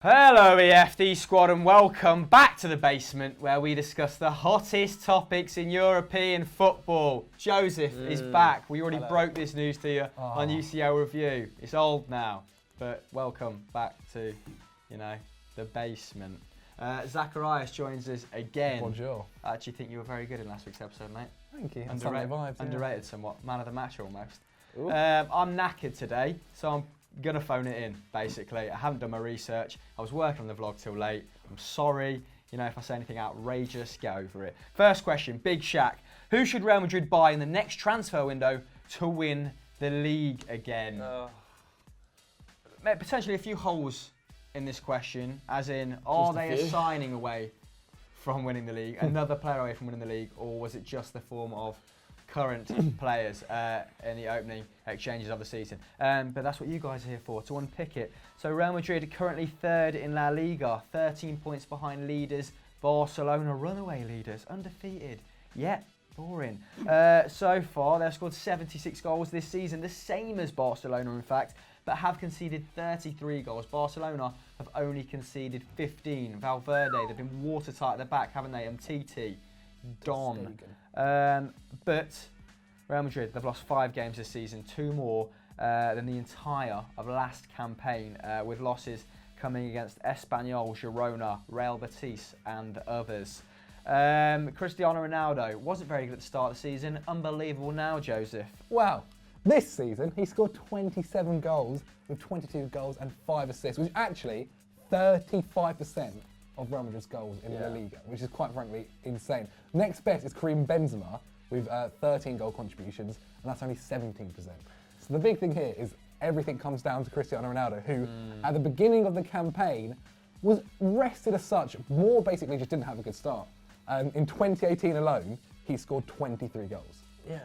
Hello EFD squad and welcome back to the basement where we discuss the hottest topics in European football. Joseph is back. We already broke this news to you on UCL Review. It's old now, but welcome back to, the basement. Zacharias joins us again. Bonjour. I actually think you were very good in last week's episode, mate. Thank you. Underrated somewhat. Man of the match almost. I'm knackered today, so I'm gonna phone it in, basically. I haven't done my research. I was working on the vlog till late. I'm sorry. If I say anything outrageous, get over it. First question, Big Shaq. Who should Real Madrid buy in the next transfer window to win the league again? Mate, potentially a few holes in this question, as in, are they a signing away from winning the league, another player away from winning the league, or was it just the form of current players in the opening exchanges of the season? But that's what you guys are here for, to unpick it. So Real Madrid currently third in La Liga, 13 points behind leaders Barcelona, runaway leaders, undefeated, yet boring. So far they've scored 76 goals this season, the same as Barcelona in fact, but have conceded 33 goals. Barcelona have only conceded 15. Valverde, they've been watertight at the back, haven't they? MTT, Don. But Real Madrid, they've lost 5 games this season, 2 more than the entire of last campaign, with losses coming against Espanyol, Girona, Real Betis and others. Cristiano Ronaldo wasn't very good at the start of the season. Unbelievable now, Joseph. Wow. This season, he scored 27 goals with 22 goals and 5 assists, which is actually 35% of Real Madrid's goals in La Liga, which is quite frankly insane. Next best is Karim Benzema with 13 goal contributions, and that's only 17%. So the big thing here is everything comes down to Cristiano Ronaldo, who at the beginning of the campaign was rested as such, more basically just didn't have a good start. In 2018 alone, he scored 23 goals. Yeah.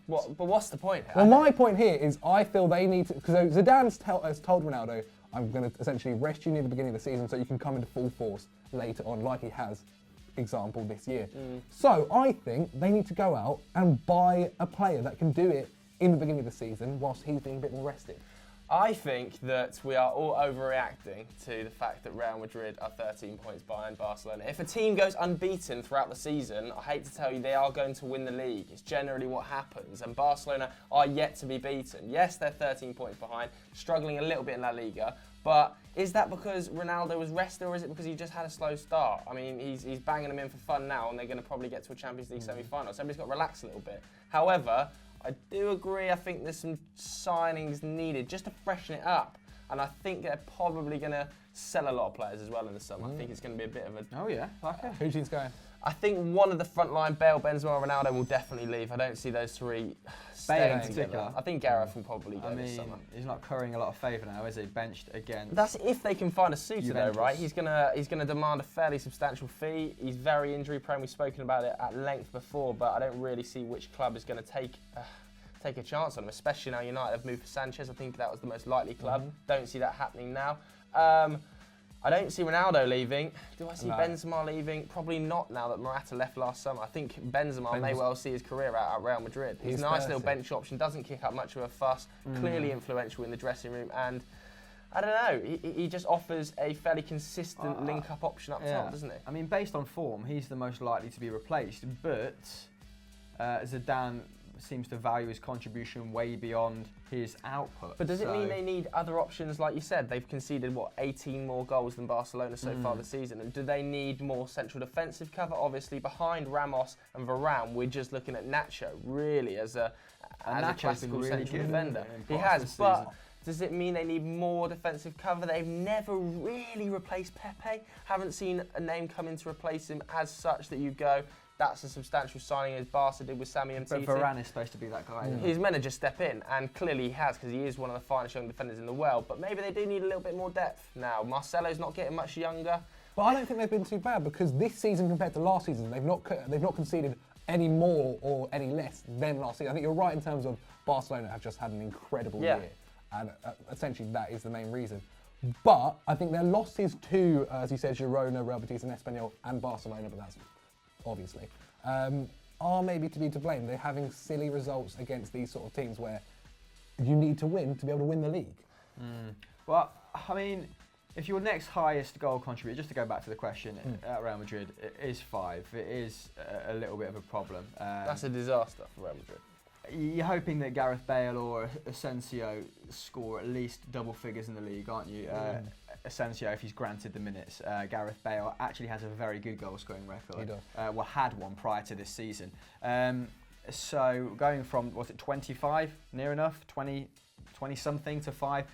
But what's the point? Well, my point here is I feel they need to, because Zidane has told Ronaldo, I'm going to essentially rest you near the beginning of the season so you can come into full force later on, like he has, example, this year. So I think they need to go out and buy a player that can do it in the beginning of the season whilst he's being a bit more rested. I think that we are all overreacting to the fact that Real Madrid are 13 points behind Barcelona. If a team goes unbeaten throughout the season, I hate to tell you, they are going to win the league. It's generally what happens, and Barcelona are yet to be beaten. Yes, they're 13 points behind, struggling a little bit in La Liga, but is that because Ronaldo was rested, or is it because he just had a slow start? I mean, he's banging them in for fun now, and they're going to probably get to a Champions League semi-final, so everybody's got to relax a little bit. However, I do agree, I think there's some signings needed just to freshen it up. And I think they're probably going to sell a lot of players as well in the summer. I think it's going to be a bit of a... Oh yeah, okay. Who do you think's going? I think one of the front line, Bale, Benzema, Ronaldo, will definitely leave. I don't see those three staying in particular. together. I think Gareth will probably go this summer. He's not currying a lot of favour now, is he? Benched again. That's if they can find a suitor Juventus. though, right? He's gonna demand a fairly substantial fee. He's very injury prone. We've spoken about it at length before, but I don't really see which club is going to take a chance on him, especially now United have moved for Sanchez. I think that was the most likely club. Don't see that happening now. I don't see Ronaldo leaving. Do I see Benzema leaving? Probably not now that Morata left last summer. I think Benzema may well see his career out at Real Madrid. He's a nice little bench option, doesn't kick up much of a fuss, clearly influential in the dressing room, and I don't know, he just offers a fairly consistent link-up option up top, doesn't he? I mean, based on form, he's the most likely to be replaced, but Zidane seems to value his contribution way beyond his output. But does it mean they need other options? Like you said, they've conceded, 18 more goals than Barcelona so far this season. And do they need more central defensive cover? Obviously, behind Ramos and Varane, we're just looking at Nacho, really, as a classical really central defender. He has, but does it mean they need more defensive cover? They've never really replaced Pepe. Haven't seen a name come in to replace him as such that you go, that's a substantial signing as Barca did with Sammy MTT. But Varane is supposed to be that guy. He's meant to just step in, and clearly he has, because he is one of the finest young defenders in the world. But maybe they do need a little bit more depth now. Marcelo's not getting much younger. But I don't think they've been too bad, because this season compared to last season, they've not conceded any more or any less than last season. I think you're right in terms of Barcelona have just had an incredible year, and essentially that is the main reason. But I think their losses to, as you said, Girona, Real Betis and Espanyol and Barcelona, but that's obviously, are maybe to be to blame. They're having silly results against these sort of teams where you need to win to be able to win the league. Well, I mean, if your next highest goal contributor, just to go back to the question, at Real Madrid, it is 5. It is a little bit of a problem. That's a disaster for Real Madrid. You're hoping that Gareth Bale or Asensio score at least double figures in the league, aren't you? Asensio, if he's granted the minutes. Gareth Bale actually has a very good goal-scoring record. He does. Well, had one prior to this season. So going from, was it 25, near enough, 20-something to 5,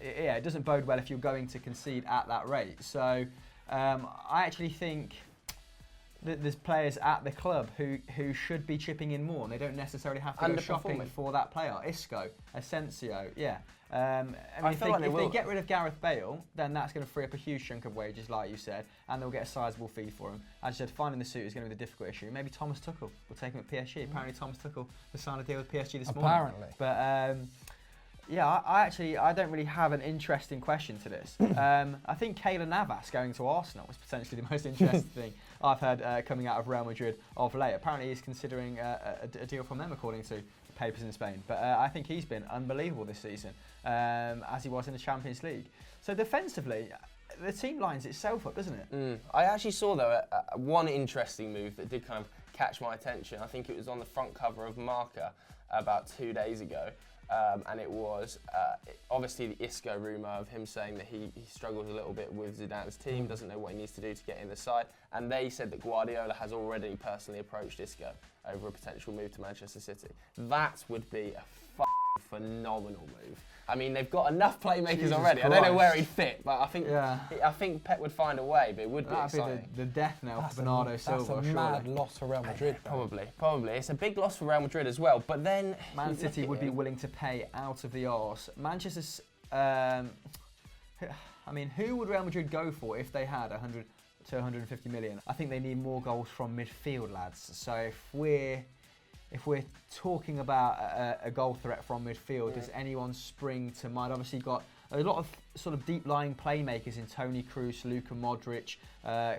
it doesn't bode well if you're going to concede at that rate. So I actually think that there's players at the club who should be chipping in more, and they don't necessarily have to go shopping for that player. Isco, Asensio, I mean, if they get rid of Gareth Bale, then that's going to free up a huge chunk of wages, like you said, and they'll get a sizable fee for him. As you said, finding the suit is going to be the difficult issue. Maybe Thomas Tuchel will take him at PSG. Apparently Thomas Tuchel has signed a deal with PSG this morning. Apparently. But I don't really have an interesting question to this. I think Keylor Navas going to Arsenal was potentially the most interesting thing I've heard coming out of Real Madrid of late. Apparently he's considering a deal from them, according to papers in Spain. But I think he's been unbelievable this season, as he was in the Champions League. So defensively, the team lines itself up, doesn't it? I actually saw, though, one interesting move that did kind of catch my attention. I think it was on the front cover of Marca about 2 days ago. And it was obviously the Isco rumour of him saying that he struggles a little bit with Zidane's team, doesn't know what he needs to do to get in the side. And they said that Guardiola has already personally approached Isco over a potential move to Manchester City. That would be a phenomenal move. I mean, they've got enough playmakers Jesus already. Christ. I don't know where he'd fit, but I think Pep would find a way, but it would be exciting. That'd be the death knell for Bernardo Silva. That's a mad loss for Real Madrid. Probably. It's a big loss for Real Madrid as well, but then... Man City would be willing to pay out of the arse. Manchester's... I mean, who would Real Madrid go for if they had 100 to 150 million? I think they need more goals from midfield, lads. So if we're talking about a goal threat from midfield, does anyone spring to mind? Obviously, you've got a lot of sort of deep-lying playmakers in Toni Kroos, Luka Modric,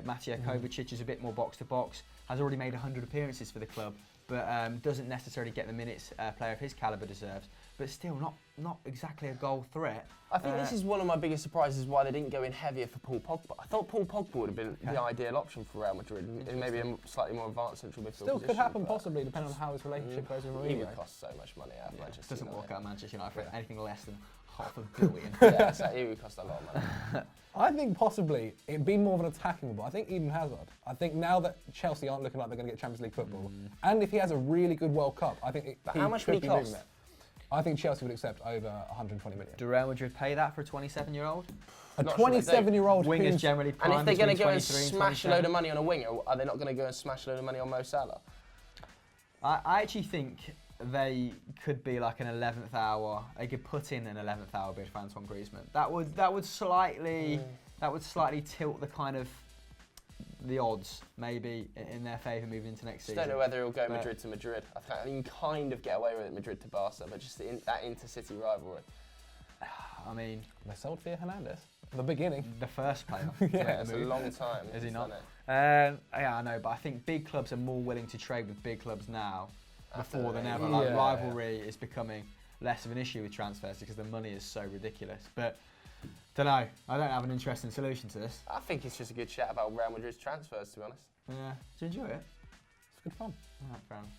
Mateo Kovacic is a bit more box-to-box, has already made 100 appearances for the club, but doesn't necessarily get the minutes a player of his calibre deserves. But still, not exactly a goal threat. I think this is one of my biggest surprises why they didn't go in heavier for Paul Pogba. I thought Paul Pogba would have been the ideal option for Real Madrid in maybe a slightly more advanced central midfield Still position. could happen, possibly, depending on how his relationship goes with He Mourinho. would cost so much money out of Manchester Doesn't United. work out Manchester United for anything less than $500 million. Yeah, so he would cost a lot of money. I think possibly it'd be more of an attacking ball. I think Eden Hazard. I think now that Chelsea aren't looking like they're going to get Champions League football, and if he has a really good World Cup, I think how much would he cost? I think Chelsea would accept over 120 million. Do Real Madrid pay that for a 27-year-old? A 27-year-old wingers generally prime. And if they're going to go and 23 smash a load of money on a winger, are they not going to go and smash a load of money on Mo Salah? I actually think they could be like an 11th hour. They could put in an 11th hour bid for Antoine Griezmann. That would slightly tilt the kind of the odds maybe in their favour moving into next season. Don't know whether he'll go Madrid to Madrid. I think you can kind of get away with it, Madrid to Barca, but just that inter-city rivalry. I mean, they sold Theo Hernandez at the beginning. The first player. Yeah, it's a long time. Is he not? Yeah, I know, but I think big clubs are more willing to trade with big clubs now before than ever. Like, rivalry is becoming less of an issue with transfers because the money is so ridiculous. But don't know. I don't have an interesting solution to this. I think it's just a good chat about Real Madrid's transfers, to be honest. Yeah. Did you enjoy it? It's good fun. Alright, fair enough.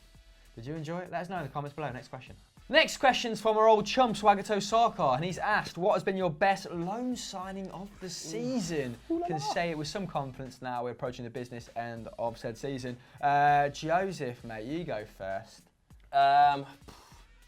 Did you enjoy it? Let us know in the comments below. Next question. Next question's from our old chum Swagato Sarkar, and he's asked, what has been your best loan signing of the season? Can say it with some confidence now we're approaching the business end of said season. Joseph, mate, you go first.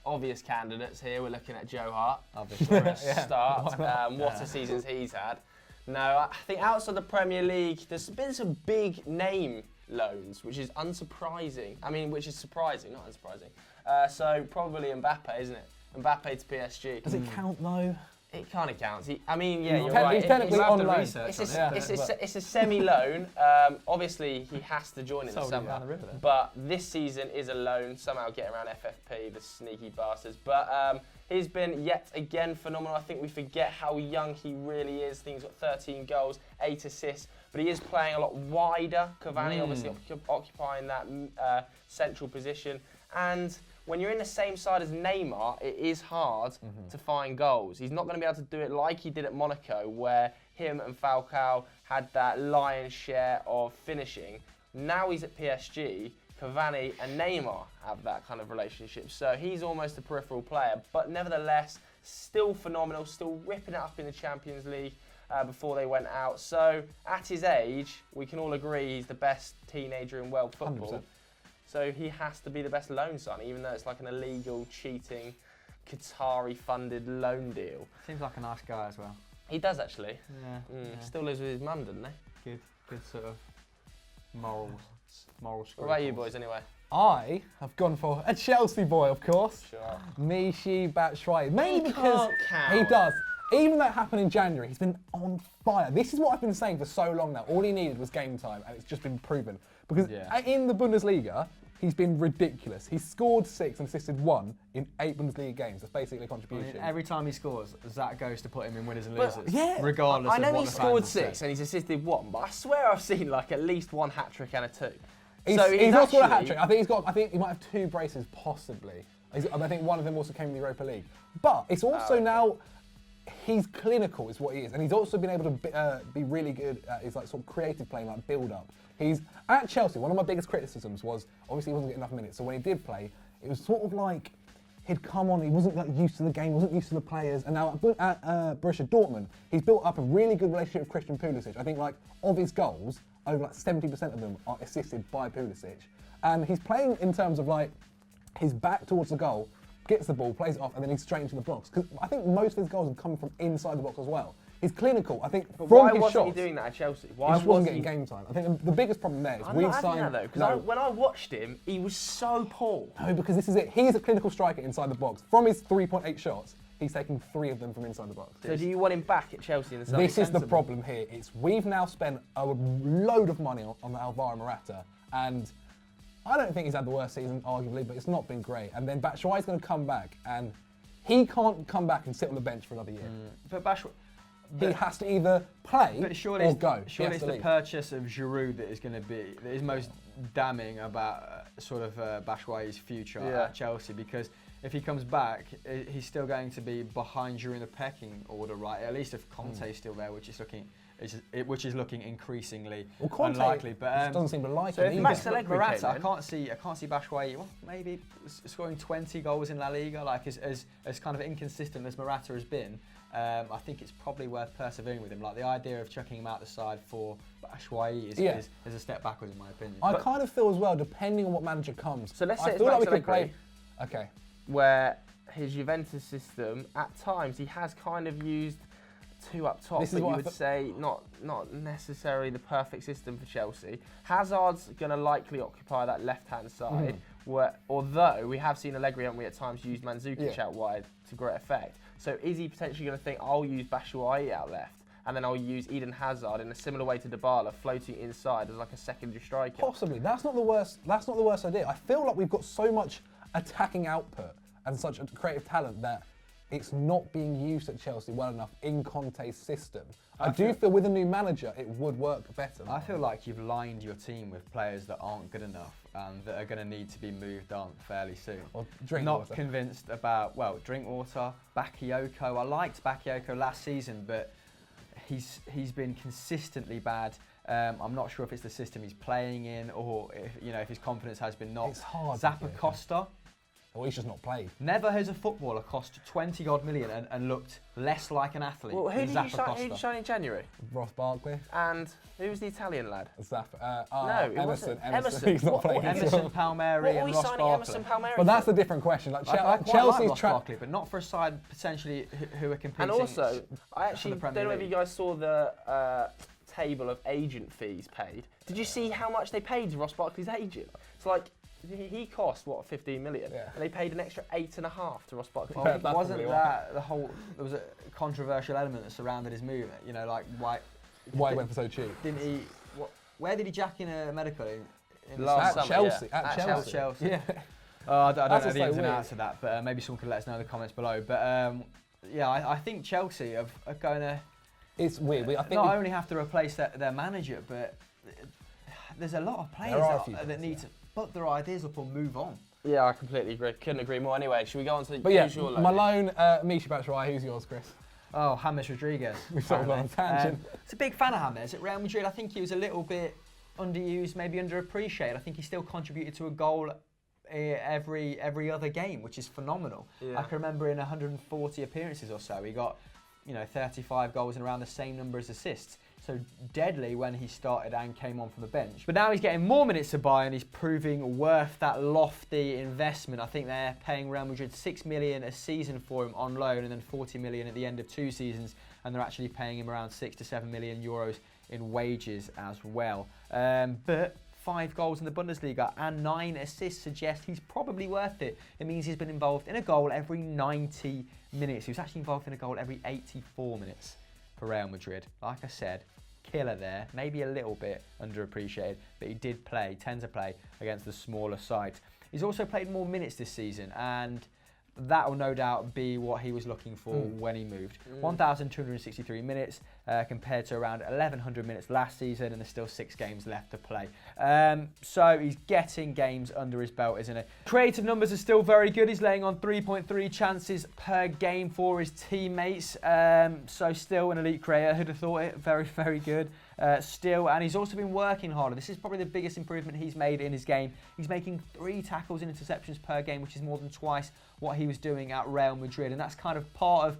Obvious candidates here. We're looking at Joe Hart, obviously, for a start. What a seasons he's had. No, I think outside the Premier League, there's been some big name loans, which is unsurprising. I mean, which is surprising, not unsurprising. So probably Mbappe, isn't it? Mbappe to PSG. Does it count though? It kind of counts. You're right. He's technically on loan. It's a semi-loan. Obviously, he has to join in the summer. But this season is a loan. Somehow getting around FFP, the sneaky bastards. But he's been yet again phenomenal. I think we forget how young he really is. I think he's got 13 goals, 8 assists. But he is playing a lot wider. Cavani obviously occupying that central position. And when you're in the same side as Neymar, it is hard to find goals. He's not going to be able to do it like he did at Monaco, where him and Falcao had that lion's share of finishing. Now he's at PSG, Cavani and Neymar have that kind of relationship. So he's almost a peripheral player, but nevertheless, still phenomenal, still ripping it up in the Champions League before they went out. So at his age, we can all agree he's the best teenager in world football. 100%. So he has to be the best loan sign, even though it's like an illegal, cheating, Qatari-funded loan deal. Seems like a nice guy as well. He does actually. Yeah. Still lives with his mum, doesn't he? Good sort of moral scruples. What about you boys anyway? I have gone for a Chelsea boy, of course. Sure. Michy Batshuayi. Mainly He because can't count. he does. Even though it happened in January, he's been on fire. This is what I've been saying for so long now. All he needed was game time, and it's just been proven. Because in the Bundesliga, he's been ridiculous. He's scored 6 and assisted 1 in 8 Bundesliga games. That's basically a contribution. Every time he scores, Zach goes to put him in winners and losers. yeah. Regardless I know of what he the scored fans say. 6 and he's assisted 1, but I swear I've seen like at least 1 hat-trick and a 2. He's not scored a hat-trick. I think he might have 2 braces, possibly. I think one of them also came in the Europa League. But it's also now, he's clinical is what he is. And he's also been able to be really good at his like sort of creative playing, like build-up. He's at Chelsea, one of my biggest criticisms was, obviously he wasn't getting enough minutes. So when he did play, it was sort of like, he'd come on, he wasn't like used to the game, wasn't used to the players. And now at Borussia Dortmund, he's built up a really good relationship with Christian Pulisic. I think like of his goals, over like 70% of them are assisted by Pulisic. And he's playing in terms of like, his back towards the goal, gets the ball, plays it off, and then he's straight into the box. Because I think most of his goals have come from inside the box as well. He's clinical. I think But from why his wasn't shots, he doing that at Chelsea? he Why just wasn't getting game time. I think the biggest problem there is I'm we've not having signed. that though, because when I watched him, he was so poor. No, because this is it. He's a clinical striker inside the box. From his 3.8 shots, he's taking 3 of them from inside the box. So do you want him back at Chelsea in the summer? This is the problem here. We've now spent a load of money on Alvaro Morata, and I don't think he's had the worst season, arguably, but it's not been great. And then Batshuayi's going to come back, and he can't come back and sit on the bench for another year. But Batshuayi... He has to either play or go. Surely it's the purchase of Giroud that is most damning about sort of Batshuayi's future at Chelsea, because if he comes back, he's still going to be behind Giroud in the pecking order, right? At least if Conte's still there, which is looking increasingly unlikely. But doesn't seem to like so it. if Max Allegri Morata, I can't see Batshuayi maybe scoring 20 goals in La Liga, like as kind of inconsistent as Morata has been. I think it's probably worth persevering with him. Like the idea of chucking him out the side for Batshuayi is a step backwards in my opinion. I kind of feel as well, depending on what manager comes. So let's say I feel like we could Allegri, play. Okay. Where his Juventus system, at times he has kind of used 2 up top, but you would say not necessarily the perfect system for Chelsea. Hazard's going to likely occupy that left-hand side, where, although we have seen Allegri, haven't we, at times use Mandzukic out wide to great effect. So is he potentially going to think, I'll use Batshuayi out left, and then I'll use Eden Hazard in a similar way to Dybala, floating inside as like a secondary striker? Possibly. That's not the worst idea. I feel like we've got so much attacking output and such a creative talent that it's not being used at Chelsea well enough in Conte's system. I do feel with a new manager, it would work better. I feel like you've lined your team with players that aren't good enough and that are going to need to be moved on fairly soon. Or Not convinced about, Drinkwater, Bakayoko. I liked Bakayoko last season, but he's been consistently bad. I'm not sure if it's the system he's playing in or if his confidence has been knocked. It's hard. Zappacosta. Or he's just not played. Never has a footballer cost 20 odd million and looked less like an athlete. Well, who than did you sign in January? Ross Barkley. And who was the Italian lad? Emerson. Emerson. He's not playing. Emerson, Palmieri, and Ross Barkley. Emerson, Palmieri? But that's a different question. Like Chelsea's Ross Barkley, but not for a side potentially who are competing. And also, I actually don't know if you League. guys saw the table of agent fees paid. Did you see how much they paid to Ross Barkley's agent? It's like, he cost, 15 million? Yeah. And they paid an extra 8.5 to Ross Barkley. Wasn't that the whole... There was a controversial element that surrounded his move. Like why he went for so cheap. Didn't he... Where did he jack in a medical? In Last at summer, Chelsea. yeah. At Chelsea. Yeah. I don't know the so ins and weird. outs of that, but maybe someone could let us know in the comments below. But I think Chelsea are going to... It's weird. I think not only have to replace their manager, but there's a lot of players that need to put their ideas up or move on. Yeah, I completely agree. Couldn't agree more. Anyway, should we go on to But yeah, usual my loan, Michy Batshuayi. Who's yours, Chris? Oh, James Rodriguez. We've sort of gone on a tangent. It's a big fan of James. At Real Madrid, I think he was a little bit underused, maybe underappreciated. I think he still contributed to a goal every other game, which is phenomenal. Yeah. I can remember in 140 appearances or so, he got 35 goals and around the same number as assists. So deadly when he started and came on from the bench. But now he's getting more minutes to Bayern. He's proving worth that lofty investment. I think they're paying Real Madrid 6 million a season for him on loan, and then 40 million at the end of 2 seasons. And they're actually paying him around 6 to 7 million euros in wages as well. But 5 goals in the Bundesliga and 9 assists suggest he's probably worth it. It means he's been involved in a goal every 90 minutes. He was actually involved in a goal every 84 minutes for Real Madrid. Like I said, killer there, maybe a little bit underappreciated, but he did tend to play against the smaller sides. He's also played more minutes this season, and that will no doubt be what he was looking for when he moved. 1,263 minutes compared to around 1,100 minutes last season, and there's still 6 games left to play. So he's getting games under his belt, isn't it? Creative numbers are still very good. He's laying on 3.3 chances per game for his teammates. So still an elite creator. Who'd have thought it? Very, very good. Still, and he's also been working harder. This is probably the biggest improvement he's made in his game. He's making 3 tackles and interceptions per game, which is more than twice what he was doing at Real Madrid, and that's kind of part of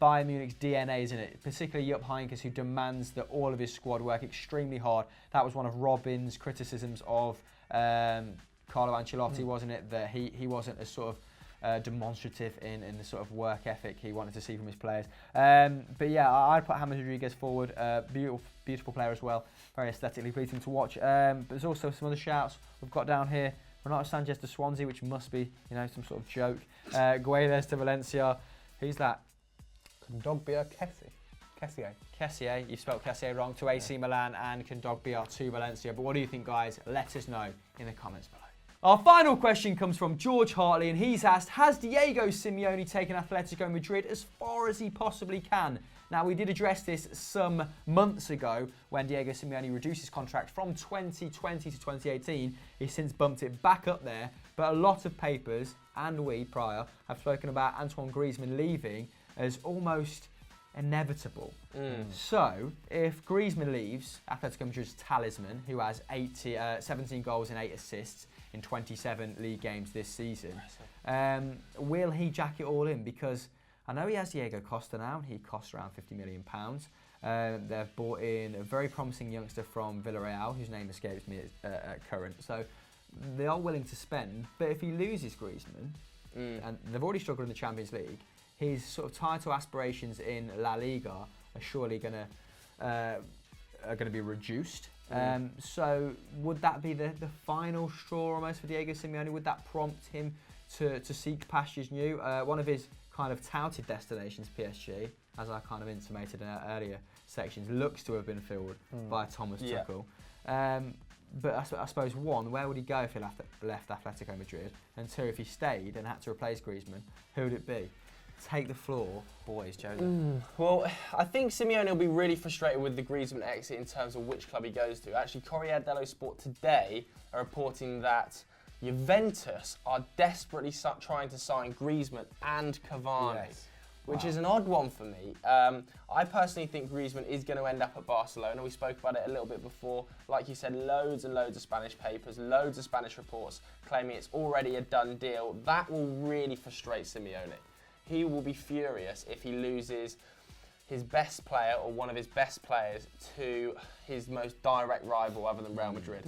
Bayern Munich's DNA, isn't it? Particularly Jupp Heynckes, who demands that all of his squad work extremely hard. That was one of Robin's criticisms of Carlo Ancelotti, wasn't it? That he wasn't as sort of demonstrative in the sort of work ethic he wanted to see from his players. But yeah, I'd put James Rodriguez forward. Beautiful player as well. Very aesthetically pleasing to watch. But there's also some other shouts we've got down here. Renato Sanchez to Swansea, which must be, some sort of joke. Guedes to Valencia. Who's that? Kondogbia Kessié. You spelled Kessié wrong. To AC Milan, and Kondogbia to Valencia. But what do you think, guys? Let us know in the comments below. Our final question comes from George Hartley, and he's asked, has Diego Simeone taken Atletico Madrid as far as he possibly can? Now, we did address this some months ago when Diego Simeone reduced his contract from 2020 to 2018. He's since bumped it back up there, but a lot of papers, and we prior, have spoken about Antoine Griezmann leaving as almost inevitable. So, if Griezmann leaves, Atletico Madrid's talisman, who has 17 goals and 8 assists in 27 league games this season, will he jack it all in? Because I know he has Diego Costa now. He costs around £50 million. They've brought in a very promising youngster from Villarreal, whose name escapes me at current. So they are willing to spend. But if he loses Griezmann, and they've already struggled in the Champions League, his sort of title aspirations in La Liga are surely going to be reduced. So would that be the final straw almost for Diego Simeone? Would that prompt him to seek pastures new? One of his kind of touted destinations, PSG, as I kind of intimated in our earlier sections, looks to have been filled by Thomas Tuchel. But I suppose, one, where would he go if he left Atletico Madrid? And 2, if he stayed and had to replace Griezmann, who would it be? Take the floor, boys, Joseph. Well, I think Simeone will be really frustrated with the Griezmann exit in terms of which club he goes to. Actually, Corriere dello Sport today are reporting that Juventus are desperately trying to sign Griezmann and Cavani, which is an odd one for me. I personally think Griezmann is going to end up at Barcelona. We spoke about it a little bit before. Like you said, loads and loads of Spanish papers, loads of Spanish reports claiming it's already a done deal. That will really frustrate Simeone. He will be furious if he loses his best player or one of his best players to his most direct rival other than Real Madrid.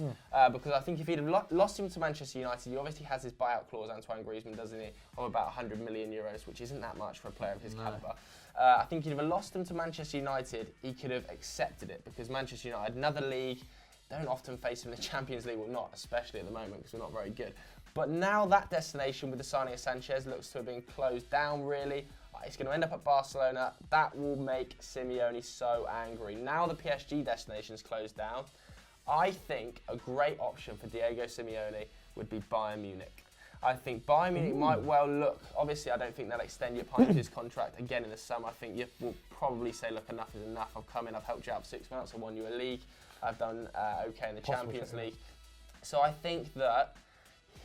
Because I think if he'd have lost him to Manchester United, he obviously has his buyout clause, Antoine Griezmann, doesn't he, of about 100 million euros, which isn't that much for a player of his calibre. I think if he'd have lost him to Manchester United, he could have accepted it, because Manchester United, another league, don't often face him in the Champions League, well, not especially at the moment because we're not very good. But now that destination with the signing of Sanchez looks to have been closed down, really. It's going to end up at Barcelona. That will make Simeone so angry. Now the PSG destination's closed down. I think a great option for Diego Simeone would be Bayern Munich. I think Bayern Munich might well look, obviously I don't think they'll extend Jupp's contract again in the summer. I think Jupp will probably say, look, enough is enough. I've come in, I've helped you out for 6 months, I won you a league. I've done okay in the Champions League. So I think that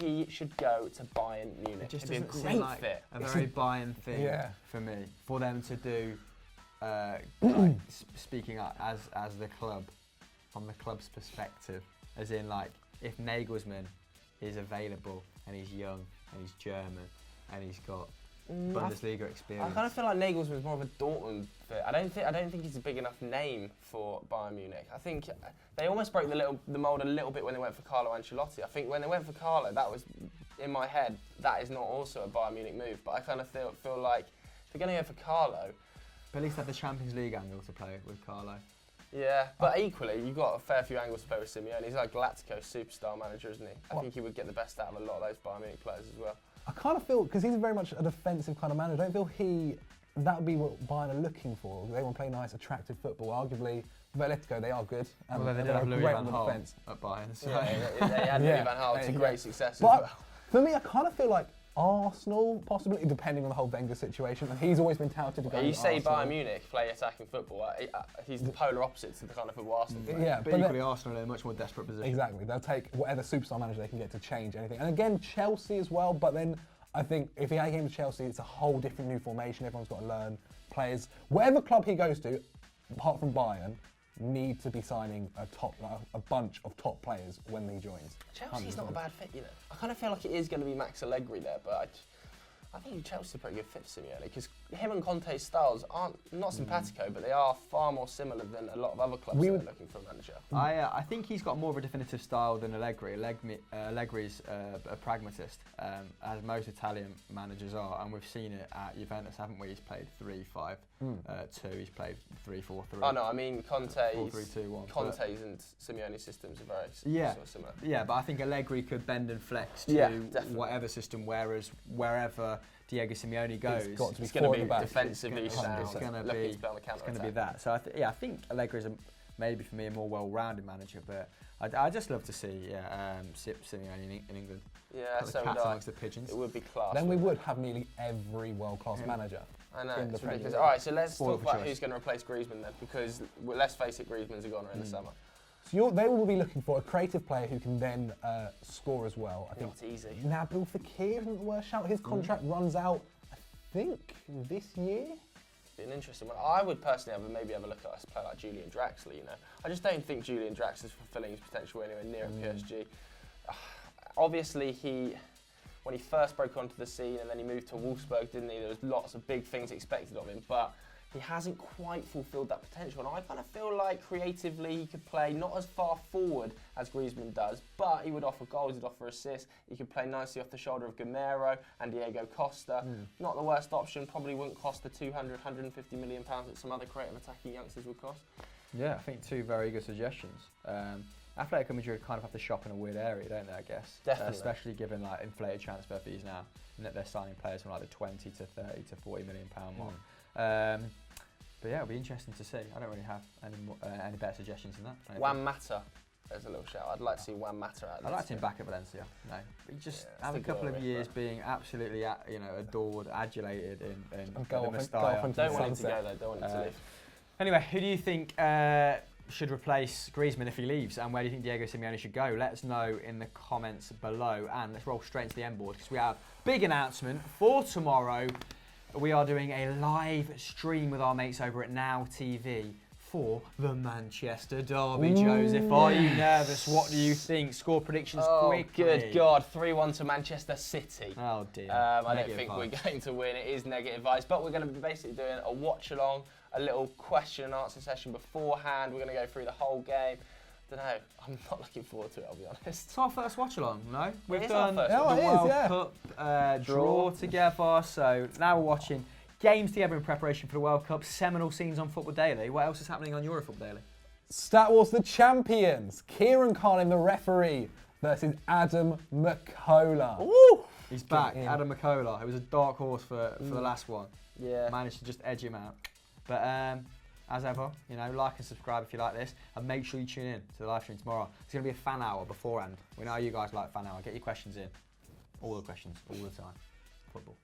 he should go to Bayern Munich. It just It'd be a doesn't great seem like fit. a very Bayern thing for me. For them to do, like, speaking as the club, from the club's perspective, as in like if Nagelsmann is available and he's young and he's German and he's got Bundesliga experience. I kind of feel like Nagelsmann's more of a Dortmund fit. I don't think he's a big enough name for Bayern Munich. I think they almost broke the mould a little bit when they went for Carlo Ancelotti. I think when they went for Carlo, that was, in my head, that is not also a Bayern Munich move. But I kind of feel like if they're going to go for Carlo... But at least they have the Champions League angle to play with Carlo. Yeah, but equally, you've got a fair few angles to play with Simeone. He's like Galactico's superstar manager, isn't he? I think he would get the best out of a lot of those Bayern Munich players as well. I kind of feel, because he's very much a defensive kind of manager, I don't feel that would be what Bayern are looking for. They want to play nice, attractive football. Arguably, Atletico, they are good. And they did have Louis van Gaal at Bayern. So. Yeah, they had Louis van Gaal to great success as but well. For me, I kind of feel like Arsenal, possibly, depending on the whole Wenger situation, and he's always been touted to go. You say Arsenal. Bayern Munich play attacking football. He's the polar opposite to the kind of football Arsenal play. Yeah, but equally Arsenal are in a much more desperate position. Exactly, they'll take whatever superstar manager they can get to change anything. And again, Chelsea as well. But then I think if he came to Chelsea, it's a whole different new formation. Everyone's got to learn players. Whatever club he goes to, apart from Bayern, need to be signing a bunch of top players when he joins. Chelsea's not a bad fit, you know. I kind of feel like it is going to be Max Allegri there, but I think Chelsea's a pretty good fit for Simeone because him and Conte's styles aren't not simpatico, but they are far more similar than a lot of other clubs that are looking for a manager. I think he's got more of a definitive style than Allegri. Allegri's a pragmatist, as most Italian managers are, and we've seen it at Juventus, haven't we? He's played 3-5-2. He's played 3-4-3. Oh no, I mean Conte's 4-3-2-1. and Simeone's systems are very sort of similar. Yeah, but I think Allegri could bend and flex to whatever system, whereas wherever Diego Simeone goes, it's going to be defensively sound. It's going to be that. So I think Allegri is maybe for me a more well-rounded manager, but I just love to see Simeone in England. Yeah, so would amongst the pigeons. It would be class. Then we would have nearly every world-class manager. I know, it's ridiculous. All right, so let's talk about who's going to replace Griezmann then, because let's face it, Griezmann's a goner in the summer. So they will be looking for a creative player who can then score as well. I think not easy. Nabil Fekir isn't the worst shout. His contract runs out, I think, this year. It's been an interesting one. I would personally maybe have a look at a player like Julian Draxler. You know, I just don't think Julian Draxler's fulfilling his potential anywhere near at PSG. Obviously, when he first broke onto the scene and then he moved to Wolfsburg, didn't he? There was lots of big things expected of him, but he hasn't quite fulfilled that potential. And I kind of feel like creatively he could play not as far forward as Griezmann does, but he would offer goals, he'd offer assists. He could play nicely off the shoulder of Gamero and Diego Costa. Not the worst option, probably wouldn't cost the 200, 150 million pounds that some other creative attacking youngsters would cost. Yeah, I think two very good suggestions. Atletico Madrid kind of have to shop in a weird area, don't they, I guess? Definitely. Especially given like inflated transfer fees now, and that they're signing players from like the 20 to 30 to 40 million pound mark. But yeah, it'll be interesting to see. I don't really have any better suggestions than that. Juan Mata, there's a little shout. I'd like to see Juan Mata out. I'd like to see him back at Valencia. No, but you just have a couple of years being absolutely, adored, adulated in the Mestalla. Don't want him to go though. Don't want him to leave. Anyway, who do you think should replace Griezmann if he leaves, and where do you think Diego Simeone should go? Let us know in the comments below, and let's roll straight into the end board because we have a big announcement for tomorrow. We are doing a live stream with our mates over at Now TV for the Manchester Derby. Joseph, are you nervous? What do you think? Score predictions quickly. Good God, 3-1 to Manchester City. Oh dear. I don't think we're going to win. It is negative vibes, but we're going to be basically doing a watch along, a little question and answer session beforehand. We're going to go through the whole game. I don't know. I'm not looking forward to it, I'll be honest. It's our first watch along, no? We've done the World Cup draw together, so now we're watching games together in preparation for the World Cup. Seminal scenes on Football Daily. What else is happening on Eurofootball Daily? Star Wars the champions. Kieran Carlin, the referee, versus Adam McCullough. Ooh! He's back. Adam McCullough. It was a dark horse for the last one. Yeah. Managed to just edge him out. But as ever, like and subscribe if you like this, and make sure you tune in to the live stream tomorrow. It's going to be a fan hour beforehand. We know you guys like fan hour. Get your questions in. All the questions, all the time. Football.